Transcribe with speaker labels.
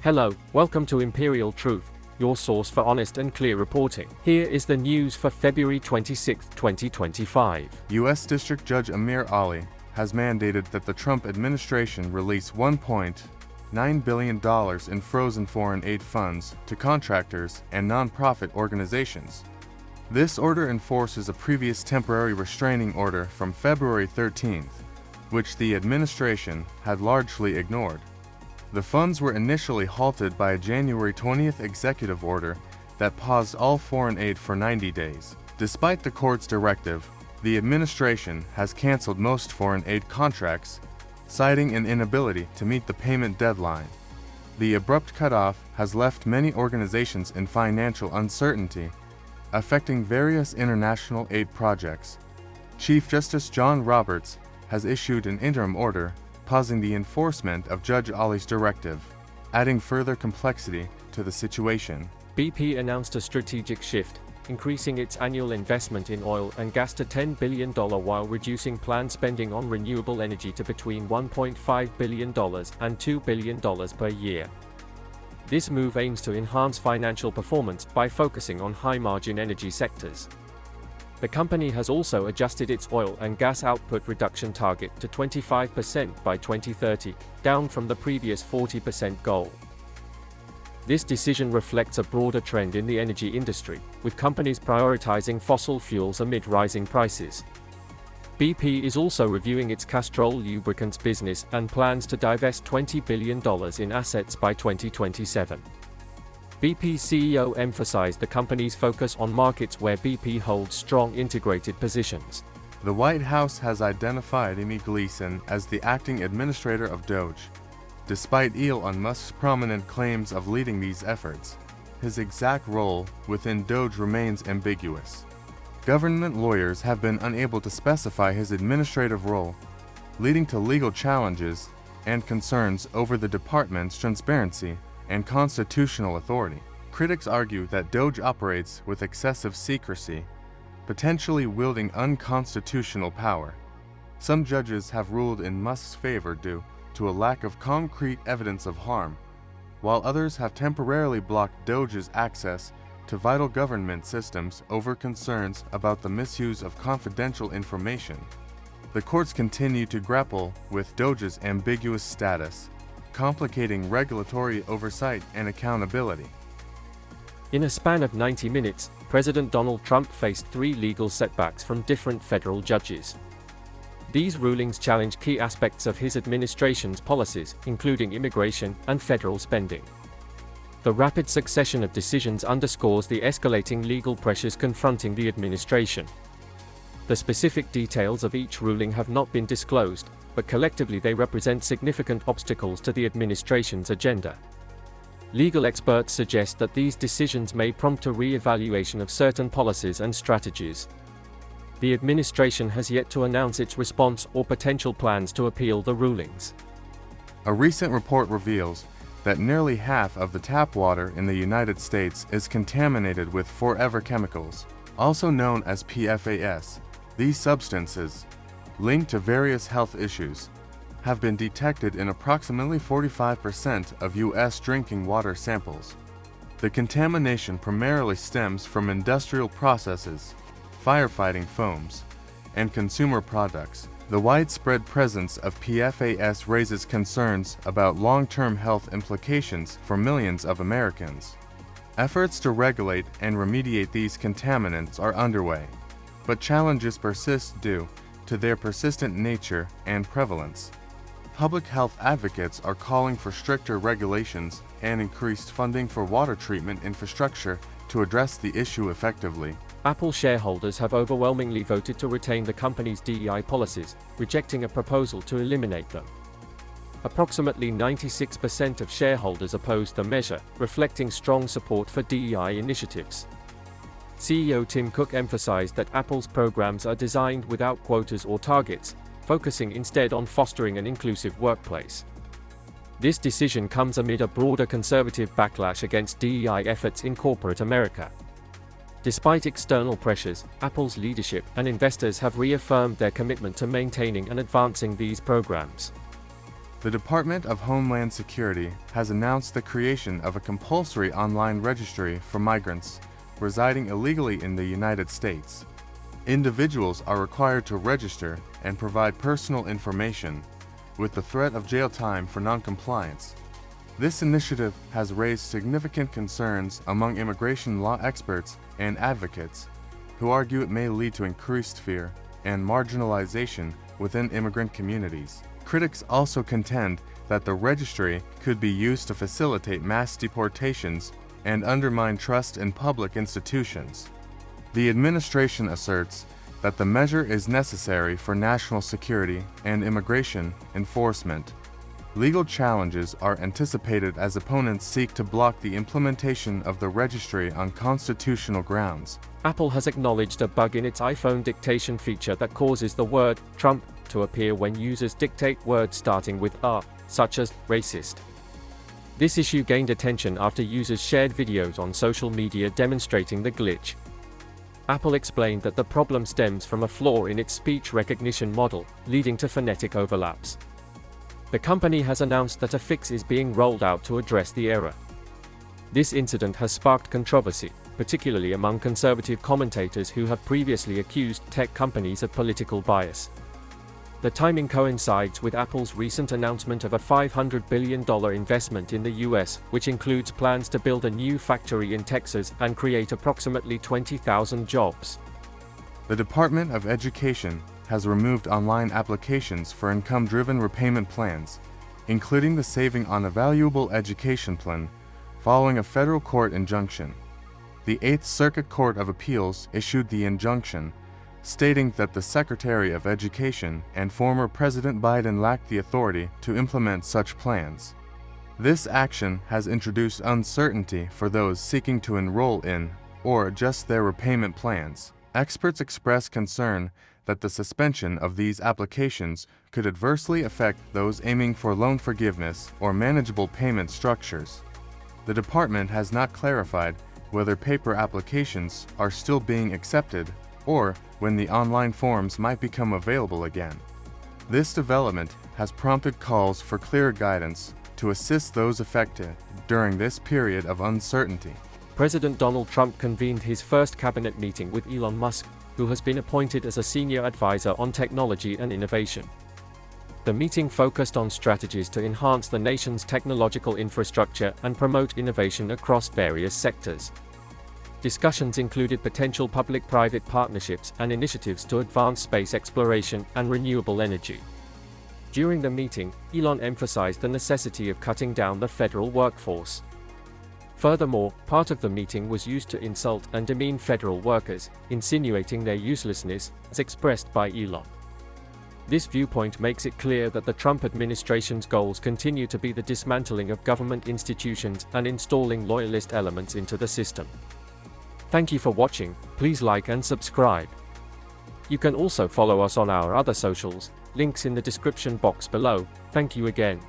Speaker 1: Hello, welcome to Imperial Truth, your source for honest and clear reporting. Here is the news for February 26, 2025.
Speaker 2: U.S. District Judge Amir Ali has mandated that the Trump administration release $1.9 billion in frozen foreign aid funds to contractors and nonprofit organizations. This order enforces a previous temporary restraining order from February 13th, which the administration had largely ignored. The funds were initially halted by a January 20th executive order that paused all foreign aid for 90 days. Despite the court's directive, the administration has canceled most foreign aid contracts, citing an inability to meet the payment deadline. The abrupt cutoff has left many organizations in financial uncertainty, affecting various international aid projects. Chief Justice John Roberts has issued an interim order pausing the enforcement of Judge Ali's directive, adding further complexity to the situation.
Speaker 1: BP announced a strategic shift, increasing its annual investment in oil and gas to $10 billion while reducing planned spending on renewable energy to between $1.5 billion and $2 billion per year. This move aims to enhance financial performance by focusing on high-margin energy sectors. The company has also adjusted its oil and gas output reduction target to 25% by 2030, down from the previous 40% goal. This decision reflects a broader trend in the energy industry, with companies prioritizing fossil fuels amid rising prices. BP is also reviewing its Castrol lubricants business and plans to divest $20 billion in assets by 2027. BP CEO emphasized the company's focus on markets where BP holds strong integrated positions.
Speaker 2: The White House has identified Gleason as the acting administrator of DOGE. Despite Elon Musk's prominent claims of leading these efforts, his exact role within DOGE remains ambiguous. Government lawyers have been unable to specify his administrative role, leading to legal challenges and concerns over the department's transparency and constitutional authority. Critics argue that DOGE operates with excessive secrecy, potentially wielding unconstitutional power. Some judges have ruled in Musk's favor due to a lack of concrete evidence of harm, while others have temporarily blocked DOGE's access to vital government systems over concerns about the misuse of confidential information. The courts continue to grapple with DOGE's ambiguous status, complicating regulatory oversight and accountability.
Speaker 1: In a span of 90 minutes, President Donald Trump faced 3 legal setbacks from different federal judges. These rulings challenge key aspects of his administration's policies, including immigration and federal spending. The rapid succession of decisions underscores the escalating legal pressures confronting the administration. The specific details of each ruling have not been disclosed, but collectively they represent significant obstacles to the administration's agenda. Legal experts suggest that these decisions may prompt a re-evaluation of certain policies and strategies. The administration has yet to announce its response or potential plans to appeal the rulings.
Speaker 2: A recent report reveals that nearly half of the tap water in the United States is contaminated with forever chemicals, also known as PFAS. These substances, linked to various health issues, have been detected in approximately 45% of U.S. drinking water samples. The contamination primarily stems from industrial processes, firefighting foams, and consumer products. The widespread presence of PFAS raises concerns about long-term health implications for millions of Americans. Efforts to regulate and remediate these contaminants are underway, but challenges persist due to their persistent nature and prevalence. Public health advocates are calling for stricter regulations and increased funding for water treatment infrastructure to address the issue effectively.
Speaker 1: Apple shareholders have overwhelmingly voted to retain the company's DEI policies, rejecting a proposal to eliminate them. Approximately 96% of shareholders opposed the measure, reflecting strong support for DEI initiatives. CEO Tim Cook emphasized that Apple's programs are designed without quotas or targets, focusing instead on fostering an inclusive workplace. This decision comes amid a broader conservative backlash against DEI efforts in corporate America. Despite external pressures, Apple's leadership and investors have reaffirmed their commitment to maintaining and advancing these programs.
Speaker 2: The Department of Homeland Security has announced the creation of a compulsory online registry for migrants residing illegally in the United States. Individuals are required to register and provide personal information, with the threat of jail time for noncompliance. This initiative has raised significant concerns among immigration law experts and advocates, who argue it may lead to increased fear and marginalization within immigrant communities. Critics also contend that the registry could be used to facilitate mass deportations and undermine trust in public institutions. The administration asserts that the measure is necessary for national security and immigration enforcement. Legal challenges are anticipated as opponents seek to block the implementation of the registry on constitutional grounds.
Speaker 1: Apple has acknowledged a bug in its iPhone dictation feature that causes the word Trump to appear when users dictate words starting with R, such as racist. This issue gained attention after users shared videos on social media demonstrating the glitch. Apple explained that the problem stems from a flaw in its speech recognition model, leading to phonetic overlaps. The company has announced that a fix is being rolled out to address the error. This incident has sparked controversy, particularly among conservative commentators who have previously accused tech companies of political bias. The timing coincides with Apple's recent announcement of a $500 billion investment in the US, which includes plans to build a new factory in Texas and create approximately 20,000 jobs.
Speaker 2: The Department of Education has removed online applications for income-driven repayment plans, including the Saving on a Valuable Education plan, following a federal court injunction. The Eighth Circuit Court of Appeals issued the injunction, stating that the Secretary of Education and former President Biden lacked the authority to implement such plans. This action has introduced uncertainty for those seeking to enroll in or adjust their repayment plans. Experts express concern that the suspension of these applications could adversely affect those aiming for loan forgiveness or manageable payment structures. The department has not clarified whether paper applications are still being accepted or when the online forms might become available again. This development has prompted calls for clear guidance to assist those affected during this period of uncertainty.
Speaker 1: President Donald Trump convened his first cabinet meeting with Elon Musk, who has been appointed as a senior advisor on technology and innovation. The meeting focused on strategies to enhance the nation's technological infrastructure and promote innovation across various sectors. Discussions included potential public-private partnerships and initiatives to advance space exploration and renewable energy. During the meeting, Elon emphasized the necessity of cutting down the federal workforce. Furthermore, part of the meeting was used to insult and demean federal workers, insinuating their uselessness, as expressed by Elon. This viewpoint makes it clear that the Trump administration's goals continue to be the dismantling of government institutions and installing loyalist elements into the system. Thank you for watching. Please like and subscribe. You can also follow us on our other socials, links in the description box below. Thank you again.